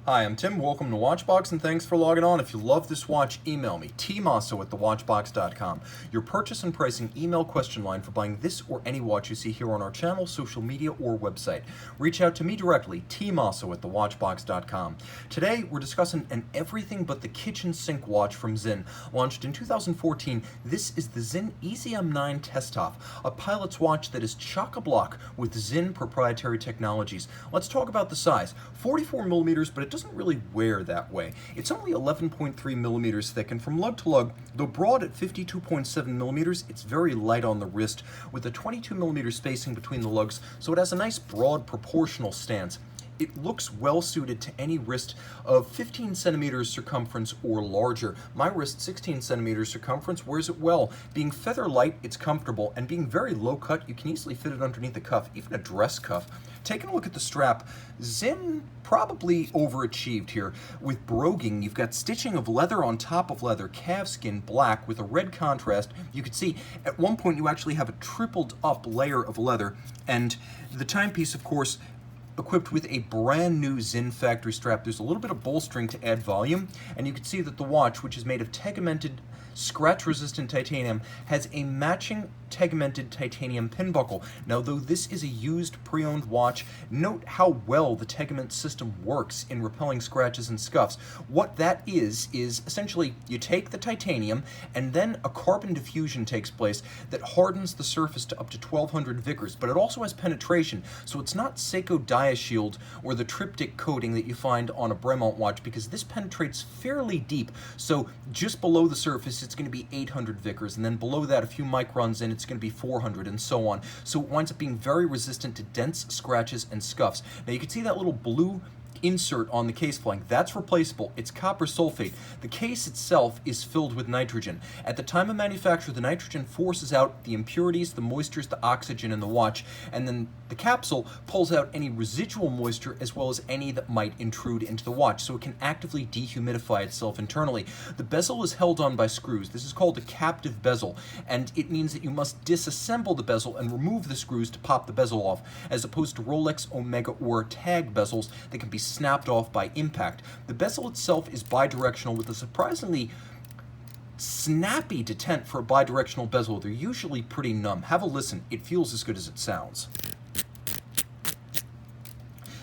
Hi, I'm Tim. Welcome to Watchbox, and thanks for logging on. If you love this watch, email me, tmosso@thewatchbox.com. Your purchase and pricing email question line for buying this or any watch you see here on our channel, social media, or website. Reach out to me directly, tmosso@thewatchbox.com. Today, we're discussing an everything but the kitchen sink watch from Sinn. Launched in 2014, this is the Sinn EZM 9 TESTAF, a pilot's watch that is chock-a-block with Sinn proprietary technologies. Let's talk about the size. 44 millimeters, but it doesn't really wear that way. It's only 11.3 millimeters thick, and from lug to lug, though broad at 52.7 millimeters, it's very light on the wrist with a 22 millimeter spacing between the lugs, so it has a nice broad proportional stance. It looks well suited to any wrist of 15 centimeters circumference or larger. My wrist, 16 centimeters circumference, wears it well. Being feather light, it's comfortable, and being very low cut, you can easily fit it underneath a cuff, even a dress cuff. Taking a look at the strap, Sinn probably overachieved here. With broguing, you've got stitching of leather on top of leather, calfskin black with a red contrast. You can see at one point you actually have a tripled up layer of leather, and the timepiece, of course, equipped with a brand new Sinn factory strap. There's a little bit of bolstering to add volume, and you can see that the watch, which is made of tegmented, scratch-resistant titanium, has a matching tegmented titanium pin buckle. Now, though this is a used pre-owned watch, note how well the tegment system works in repelling scratches and scuffs. What that is essentially you take the titanium and then a carbon diffusion takes place that hardens the surface to up to 1200 Vickers, but it also has penetration, so it's not Seiko Diashield or the triptych coating that you find on a Bremont watch, because this penetrates fairly deep. So just below the surface, it's going to be 800 Vickers, and then below that, a few microns in, it's going to be 400, and so on. So it winds up being very resistant to dense scratches and scuffs. Now you can see that little blue insert on the case flank. That's replaceable. It's copper sulfate. The case itself is filled with nitrogen. At the time of manufacture, the nitrogen forces out the impurities, the moistures, the oxygen in the watch, and then the capsule pulls out any residual moisture as well as any that might intrude into the watch, so it can actively dehumidify itself internally. The bezel is held on by screws. This is called a captive bezel, and it means that you must disassemble the bezel and remove the screws to pop the bezel off, as opposed to Rolex, Omega, or Tag bezels that can be snapped off by impact. The bezel itself is bidirectional with a surprisingly snappy detent for a bidirectional bezel. They're usually pretty numb. Have a listen. It feels as good as it sounds.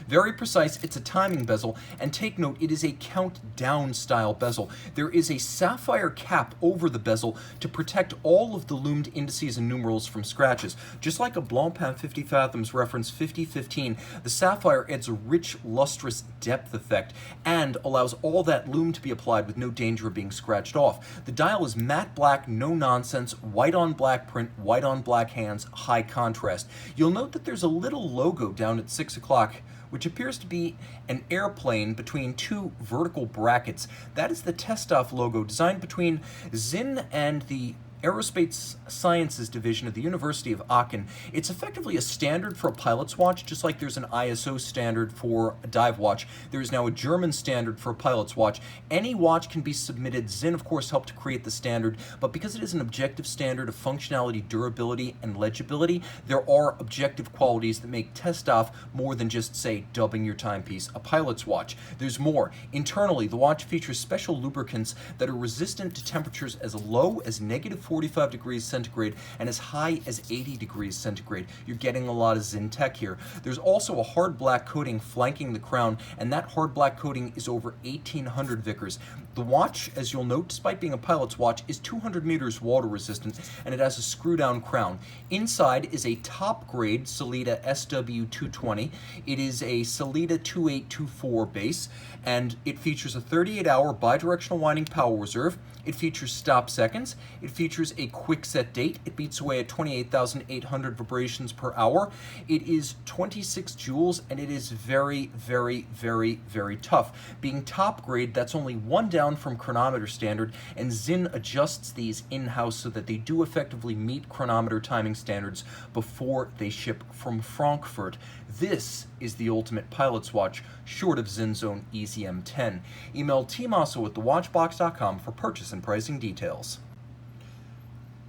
Very precise, it's a timing bezel, and take note, it is a countdown style bezel. There is a sapphire cap over the bezel to protect all of the loomed indices and numerals from scratches. Just like a Blancpain 50 Fathoms reference 5015, the sapphire adds a rich, lustrous depth effect and allows all that loom to be applied with no danger of being scratched off. The dial is matte black, no nonsense, white on black print, white on black hands, high contrast. You'll note that there's a little logo down at 6 o'clock, which appears to be an airplane between two vertical brackets. That is the TESTAF logo, designed between Sinn and the Aerospace Sciences Division of the University of Aachen. It's effectively a standard for a pilot's watch, just like there's an ISO standard for a dive watch. There is now a German standard for a pilot's watch. Any watch can be submitted. Sinn, of course, helped to create the standard, but because it is an objective standard of functionality, durability, and legibility, there are objective qualities that make TESTAF more than just, say, dubbing your timepiece a pilot's watch. There's more. Internally, the watch features special lubricants that are resistant to temperatures as low as negative 45 degrees centigrade and as high as 80 degrees centigrade. You're getting a lot of Sinn tech here. There's also a hard black coating flanking the crown, and that hard black coating is over 1800 Vickers. The watch, as you'll note, despite being a pilot's watch, is 200 meters water resistant, and it has a screw down crown. Inside is a top grade Sellita SW220. It is a Sellita 2824 base, and it features a 38-hour bidirectional winding power reserve. It features stop seconds. It features a quick set date. It beats away at 28,800 vibrations per hour. It is 26 joules, and it is very, very, very, very tough. Being top grade, that's only one down from chronometer standard, and Sinn adjusts these in-house so that they do effectively meet chronometer timing standards before they ship from Frankfurt. This is the ultimate pilot's watch, short of Sinn's own EZM 10. Email tmosso@thewatchbox.com for purchase and pricing details.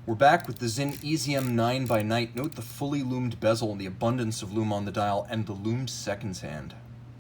We're back with the Sinn EZM 9 by night. Note the fully loomed bezel and the abundance of loom on the dial and the loomed seconds hand.